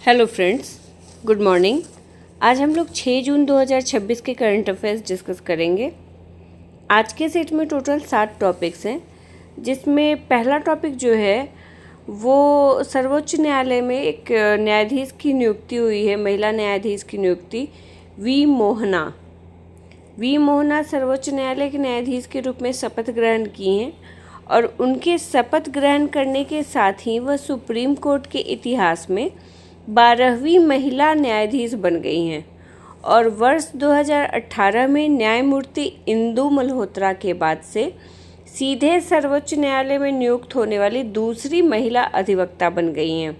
Hello friends, good morning. आज हम लोग 6 जून 2026 के करंट अफेयर्स डिस्कस करेंगे। आज के सेट में टोटल 7 टॉपिक्स हैं, जिसमें पहला टॉपिक जो है वो सर्वोच्च न्यायालय में एक न्यायाधीश की नियुक्ति हुई है, महिला न्यायाधीश की नियुक्ति वी मोहना सर्वोच्च न्यायालय के न्यायाधीश के रूप में शपथ ग्रहण की हैं और उनके शपथ ग्रहण करने के साथ ही वह सुप्रीम कोर्ट के इतिहास में 12वीं महिला न्यायाधीश बन गई हैं और वर्ष 2018 में न्यायमूर्ति इंदु मल्होत्रा के बाद से सीधे सर्वोच्च न्यायालय में नियुक्त होने वाली दूसरी महिला अधिवक्ता बन गई हैं।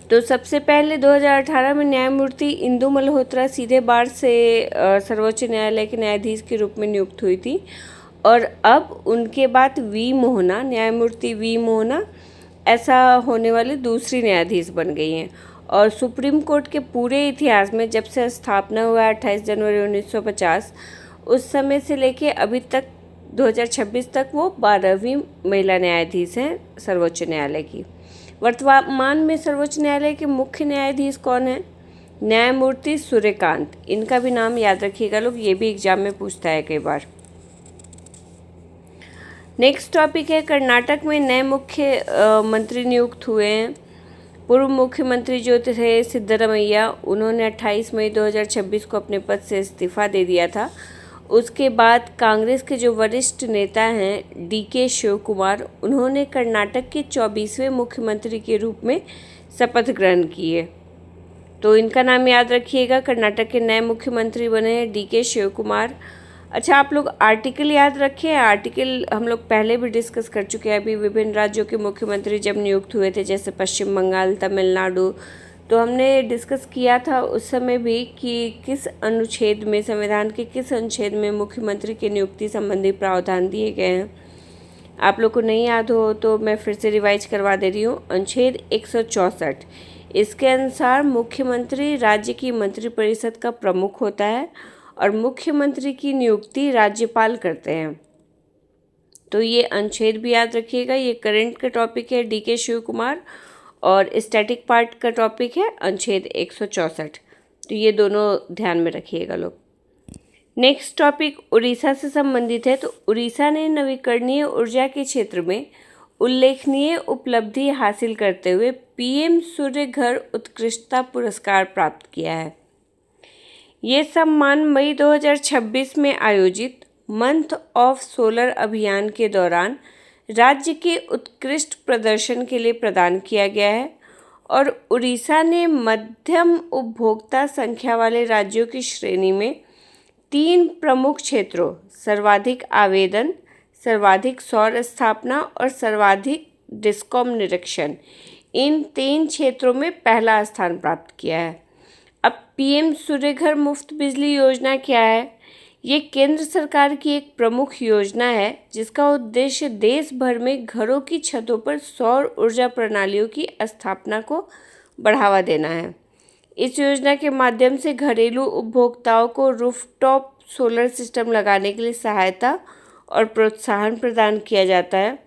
तो सबसे पहले 2018 में न्यायमूर्ति इंदु मल्होत्रा सीधे बार से सर्वोच्च न्यायालय के न्यायाधीश के रूप में नियुक्त हुई थी और अब उनके बाद न्यायमूर्ति वी मोहना ऐसा होने वाली दूसरी न्यायाधीश बन गई हैं। और सुप्रीम कोर्ट के पूरे इतिहास में जब से स्थापना हुआ 28 जनवरी 1950 उस समय से लेके अभी तक 2026 तक वो 12वीं महिला न्यायाधीश हैं सर्वोच्च न्यायालय की। वर्तमान में सर्वोच्च न्यायालय के मुख्य न्यायाधीश कौन हैं? न्यायमूर्ति सूर्यकांत। इनका भी नाम याद रखिएगा लोग, ये भी एग्जाम में पूछता है कई बार। नेक्स्ट टॉपिक है कर्नाटक में नए मुख्य मंत्री नियुक्त हुए हैं। पूर्व मुख्यमंत्री जो थे सिद्धरमैया, उन्होंने 28 मई 2026 को अपने पद से इस्तीफा दे दिया था। उसके बाद कांग्रेस के जो वरिष्ठ नेता हैं DK शिवकुमार, उन्होंने कर्नाटक के 24वें मुख्यमंत्री के रूप में शपथ ग्रहण की है। तो इनका नाम याद रखिएगा, कर्नाटक के नए मुख्यमंत्री बने हैं DK शिवकुमार। अच्छा, आप लोग आर्टिकल याद रखें। आर्टिकल हम लोग पहले भी डिस्कस कर चुके हैं। अभी विभिन्न राज्यों के मुख्यमंत्री जब नियुक्त हुए थे, जैसे पश्चिम बंगाल, तमिलनाडु, तो हमने डिस्कस किया था उस समय भी कि किस अनुच्छेद में, संविधान के किस अनुच्छेद में मुख्यमंत्री की नियुक्ति संबंधी प्रावधान दिए गए हैं। आप लोग को नहीं याद हो तो मैं फिर से रिवाइज करवा दे रही हूँ। अनुच्छेद 164, इसके अनुसार मुख्यमंत्री राज्य की मंत्रिपरिषद का प्रमुख होता है और मुख्यमंत्री की नियुक्ति राज्यपाल करते हैं। तो ये अनुच्छेद भी याद रखिएगा। ये करंट का टॉपिक है DK शिवकुमार और स्टैटिक पार्ट का टॉपिक है अनुच्छेद 164। तो ये दोनों ध्यान में रखिएगा लोग। नेक्स्ट टॉपिक उड़ीसा से संबंधित है। तो उड़ीसा ने नवीकरणीय ऊर्जा के क्षेत्र में उल्लेखनीय उपलब्धि हासिल करते हुए PM सूर्य घर उत्कृष्टता पुरस्कार प्राप्त किया है। ये सम्मान मई 2026 में आयोजित मंथ ऑफ सोलर अभियान के दौरान राज्य के उत्कृष्ट प्रदर्शन के लिए प्रदान किया गया है और उड़ीसा ने मध्यम उपभोक्ता संख्या वाले राज्यों की श्रेणी में 3 प्रमुख क्षेत्रों सर्वाधिक आवेदन, सर्वाधिक सौर स्थापना और सर्वाधिक डिस्कॉम निरीक्षण, इन 3 क्षेत्रों में पहला स्थान प्राप्त किया है। अब PM सूर्य घर मुफ्त बिजली योजना क्या है? ये केंद्र सरकार की एक प्रमुख योजना है जिसका उद्देश्य देश भर में घरों की छतों पर सौर ऊर्जा प्रणालियों की स्थापना को बढ़ावा देना है। इस योजना के माध्यम से घरेलू उपभोक्ताओं को रूफटॉप सोलर सिस्टम लगाने के लिए सहायता और प्रोत्साहन प्रदान किया जाता है।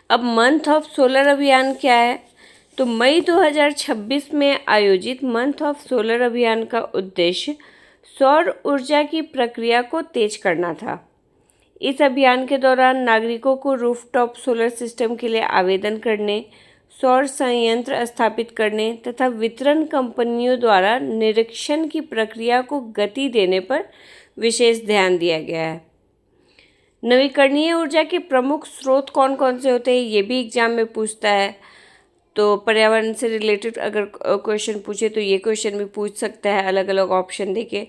अब मंथ ऑफ सोलर अभियान क्या है? तो मई 2026 में आयोजित मंथ ऑफ सोलर अभियान का उद्देश्य सौर ऊर्जा की प्रक्रिया को तेज करना था। इस अभियान के दौरान नागरिकों को रूफटॉप सोलर सिस्टम के लिए आवेदन करने, सौर संयंत्र स्थापित करने तथा वितरण कंपनियों द्वारा निरीक्षण की प्रक्रिया को गति देने पर विशेष ध्यान दिया गया है। नवीकरणीय ऊर्जा के प्रमुख स्रोत कौन कौन से होते हैं, ये भी एग्जाम में पूछता है। तो पर्यावरण से रिलेटेड अगर क्वेश्चन पूछे तो ये क्वेश्चन भी पूछ सकता है, अलग अलग ऑप्शन देके।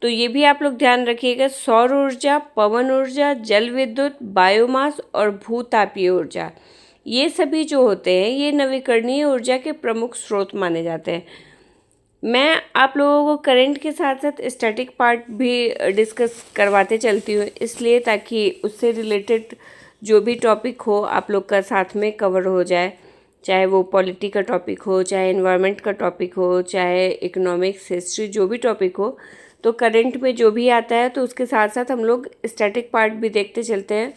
तो ये भी आप लोग ध्यान रखिएगा, सौर ऊर्जा, पवन ऊर्जा, जल विद्युत, बायोमास और भूतापीय ऊर्जा, ये सभी जो होते हैं ये नवीकरणीय ऊर्जा के प्रमुख स्रोत माने जाते हैं। मैं आप लोगों को करंट के साथ साथ स्टैटिक पार्ट भी डिस्कस करवाते चलती हूँ, इसलिए ताकि उससे रिलेटेड जो भी टॉपिक हो आप लोग का साथ में कवर हो जाए, चाहे वो पॉलिटी का टॉपिक हो, चाहे एनवायरनमेंट का टॉपिक हो, चाहे इकोनॉमिक्स, हिस्ट्री, जो भी टॉपिक हो। तो करंट में जो भी आता है तो उसके साथ साथ हम लोग स्टैटिक पार्ट भी देखते चलते हैं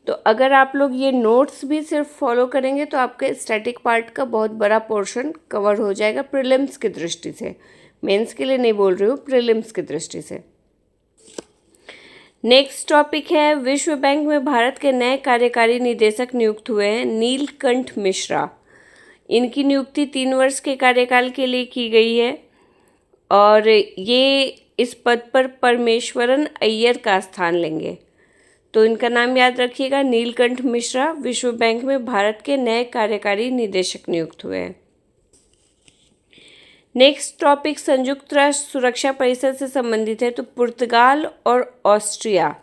तो अगर आप लोग ये नोट्स भी सिर्फ फॉलो करेंगे तो आपके स्टैटिक पार्ट का बहुत बड़ा पोर्शन कवर हो जाएगा प्रीलिम्स की दृष्टि से। मेंस के लिए नहीं बोल रही हूँ, प्रीलिम्स की दृष्टि से। नेक्स्ट टॉपिक है, विश्व बैंक में भारत के नए कार्यकारी निदेशक नियुक्त हुए हैं नीलकंठ मिश्रा। इनकी नियुक्ति 3 वर्ष के कार्यकाल के लिए की गई है और ये इस पद पर परमेश्वरन अय्यर का स्थान लेंगे। तो इनका नाम याद रखिएगा, नीलकंठ मिश्रा विश्व बैंक में भारत के नए कार्यकारी निदेशक नियुक्त हुए हैं। नेक्स्ट टॉपिक संयुक्त राष्ट्र सुरक्षा परिषद से संबंधित है। तो पुर्तगाल और ऑस्ट्रिया,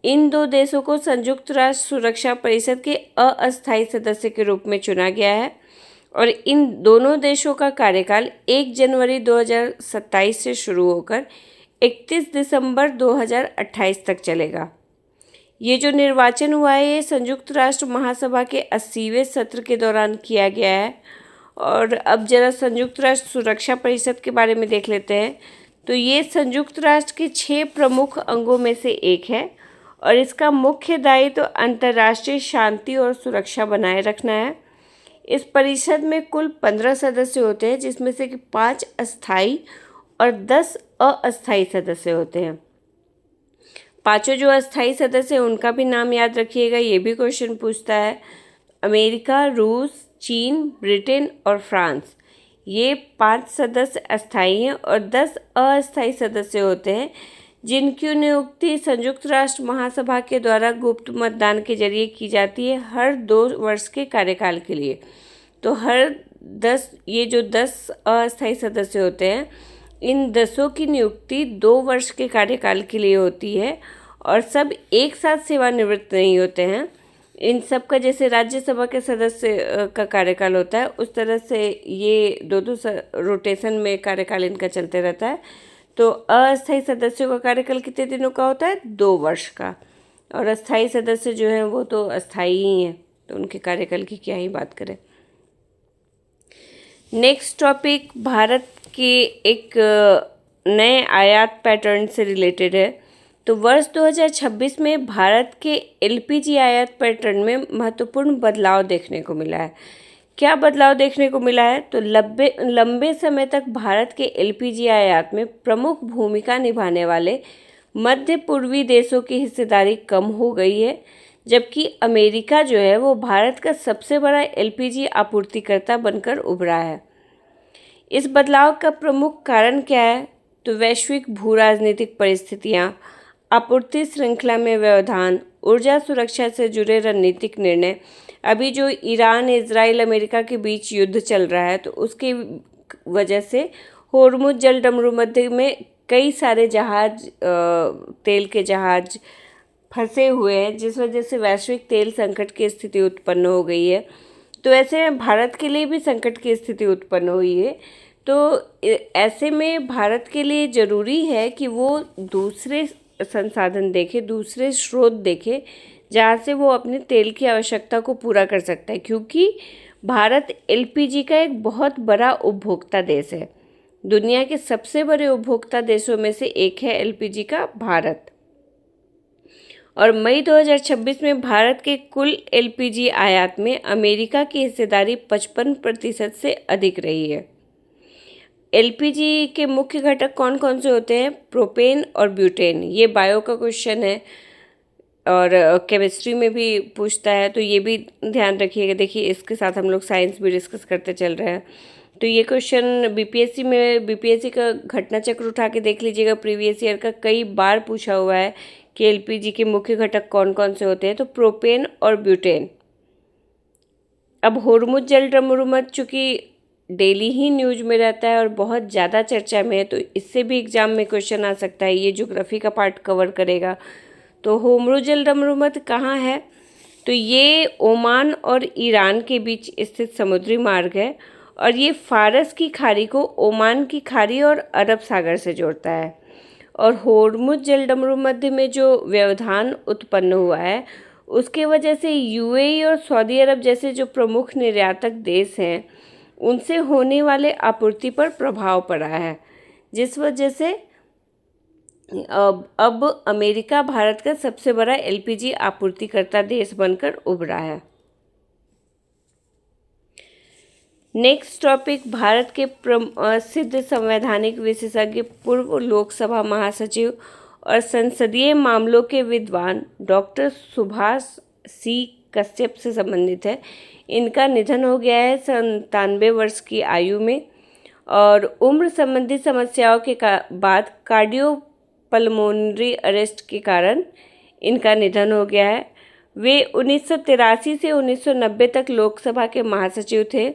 इन 2 देशों को संयुक्त राष्ट्र सुरक्षा परिषद के अस्थायी सदस्य के रूप में चुना गया है और इन दोनों देशों का कार्यकाल 1 जनवरी 2027 से शुरू होकर 31 दिसंबर 2028 तक चलेगा। ये जो निर्वाचन हुआ है ये संयुक्त राष्ट्र महासभा के 80वें सत्र के दौरान किया गया है। और अब जरा संयुक्त राष्ट्र सुरक्षा परिषद के बारे में देख लेते हैं। तो ये संयुक्त राष्ट्र के 6 प्रमुख अंगों में से एक है और इसका मुख्य दायित्व तो अंतर्राष्ट्रीय शांति और सुरक्षा बनाए रखना है। इस परिषद में कुल 15 सदस्य होते हैं जिसमें से कि 5 अस्थायी और 10 अस्थायी सदस्य होते हैं। 5 जो अस्थायी सदस्य हैं उनका भी नाम याद रखिएगा, ये भी क्वेश्चन पूछता है। अमेरिका, रूस, चीन, ब्रिटेन और फ्रांस, ये 5 सदस्य अस्थायी हैं और 10 अस्थायी सदस्य होते हैं जिनकी नियुक्ति संयुक्त राष्ट्र महासभा के द्वारा गुप्त मतदान के जरिए की जाती है हर 2 वर्ष के कार्यकाल के लिए। तो ये जो 10 अस्थायी सदस्य होते हैं इन 10 की नियुक्ति 2 वर्ष के कार्यकाल के लिए होती है और सब एक साथ सेवानिवृत्त नहीं होते हैं। इन सब का जैसे राज्यसभा के सदस्य का कार्यकाल होता है उस तरह से ये 2 रोटेशन में कार्यकाल इनका चलते रहता है। तो अस्थायी सदस्यों का कार्यकाल कितने दिनों का होता है? 2 वर्ष का। और अस्थायी सदस्य जो हैं वो तो अस्थायी ही हैं, तो उनके कार्यकाल की क्या ही बात करें। नेक्स्ट टॉपिक भारत के एक नए आयात पैटर्न से रिलेटेड है। तो वर्ष 2026 में भारत के एलपीजी आयात पैटर्न में महत्वपूर्ण बदलाव देखने को मिला है। क्या बदलाव देखने को मिला है? तो लंबे समय तक भारत के एलपीजी आयात में प्रमुख भूमिका निभाने वाले मध्य पूर्वी देशों की हिस्सेदारी कम हो गई है, जबकि अमेरिका जो है वो भारत का सबसे बड़ा एलपीजी आपूर्तिकर्ता बनकर उभरा है। इस बदलाव का प्रमुख कारण क्या है? तो वैश्विक भू राजनीतिक परिस्थितियाँ, आपूर्ति श्रृंखला में व्यवधान, ऊर्जा सुरक्षा से जुड़े रणनीतिक निर्णय। अभी जो ईरान, इजराइल, अमेरिका के बीच युद्ध चल रहा है तो उसकी वजह से होर्मुज जलडमरू मध्य में कई सारे जहाज, तेल के जहाज फंसे हुए हैं, जिस वजह से वैश्विक तेल संकट की स्थिति उत्पन्न हो गई है। तो ऐसे में भारत के लिए भी संकट की स्थिति उत्पन्न हुई है। तो ऐसे में भारत के लिए ज़रूरी है कि वो दूसरे संसाधन देखे, दूसरे स्रोत देखे जहाँ से वो अपने तेल की आवश्यकता को पूरा कर सकता है, क्योंकि भारत एलपीजी का एक बहुत बड़ा उपभोक्ता देश है। दुनिया के सबसे बड़े उपभोक्ता देशों में से एक है एलपीजी का भारत। और मई 2026 में भारत के कुल एलपीजी आयात में अमेरिका की हिस्सेदारी 55% से अधिक रही है। एलपीजी के मुख्य घटक कौन कौन से होते हैं? प्रोपेन और ब्यूटेन। ये बायो का क्वेश्चन है और केमिस्ट्री में भी पूछता है, तो ये भी ध्यान रखिएगा। देखिए इसके साथ हम लोग साइंस भी डिस्कस करते चल रहे हैं। तो ये क्वेश्चन बीपीएससी का घटना चक्र उठा के देख लीजिएगा, प्रीवियस ईयर का कई बार पूछा हुआ है कि एलपीजी के मुख्य घटक कौन कौन से होते हैं। तो प्रोपेन और ब्यूटेन। अब होर्मुज जलडमरू मध्य चूँकि डेली ही न्यूज में रहता है और बहुत ज़्यादा चर्चा में है, तो इससे भी एग्जाम में क्वेश्चन आ सकता है। ये ज्योग्राफी का पार्ट कवर करेगा। तो होर्मुज जलडमरू मध्य कहाँ है? तो ये ओमान और ईरान के बीच स्थित समुद्री मार्ग है और ये फारस की खाड़ी को ओमान की खाड़ी और अरब सागर से जोड़ता है। और होर्मुज जलडमरू मध्य में जो व्यवधान उत्पन्न हुआ है उसके वजह से यूएई और सऊदी अरब जैसे जो प्रमुख निर्यातक देश हैं उनसे होने वाले आपूर्ति पर प्रभाव पड़ा है, जिस वजह से अब अमेरिका भारत का सबसे बड़ा एलपीजी आपूर्तिकर्ता देश बनकर उभरा है। नेक्स्ट टॉपिक, भारत के प्रसिद्ध संवैधानिक विशेषज्ञ, पूर्व लोकसभा महासचिव और संसदीय मामलों के विद्वान डॉक्टर सुभाष सी कश्यप से संबंधित है। इनका निधन हो गया है 97 वर्ष की आयु में, और उम्र संबंधी समस्याओं के बाद कार्डियोपल्मोनरी अरेस्ट के कारण इनका निधन हो गया है। वे 1983 से 1990 तक लोकसभा के महासचिव थे,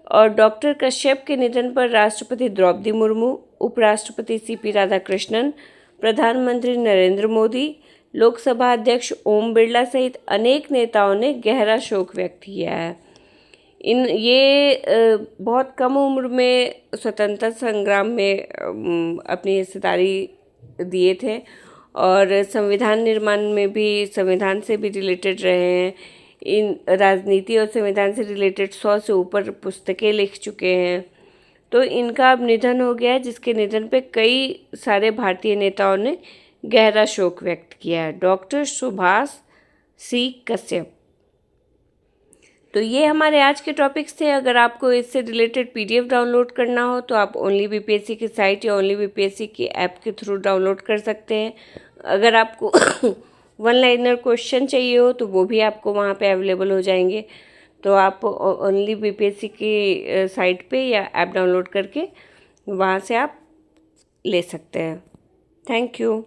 और डॉक्टर कश्यप के निधन पर राष्ट्रपति द्रौपदी मुर्मू, उपराष्ट्रपति सीपी राधाकृष्णन, प्रधानमंत्री नरेंद्र मोदी, लोकसभा अध्यक्ष ओम बिरला सहित अनेक नेताओं ने गहरा शोक व्यक्त किया है। ये बहुत कम उम्र में स्वतंत्रता संग्राम में अपनी हिस्सेदारी दिए थे, और संविधान निर्माण में भी, संविधान से भी रिलेटेड रहे हैं। इन राजनीति और संविधान से रिलेटेड 100 से ऊपर पुस्तकें लिख चुके हैं। तो इनका अब निधन हो गया है, जिसके निधन पे कई सारे भारतीय नेताओं ने गहरा शोक व्यक्त किया है। डॉक्टर सुभाष सी कश्यप। तो ये हमारे आज के टॉपिक्स थे। अगर आपको इससे रिलेटेड पीडीएफ डाउनलोड करना हो तो आप ओनली बीपीएससी की साइट या ओनली बीपीएससी की ऐप के थ्रू डाउनलोड कर सकते हैं। अगर आपको वन लाइनर क्वेश्चन चाहिए हो तो वो भी आपको वहाँ पे अवेलेबल हो जाएंगे। तो आप ओनली बीपीएससी की साइट पे या ऐप डाउनलोड करके वहाँ से आप ले सकते हैं। Thank you.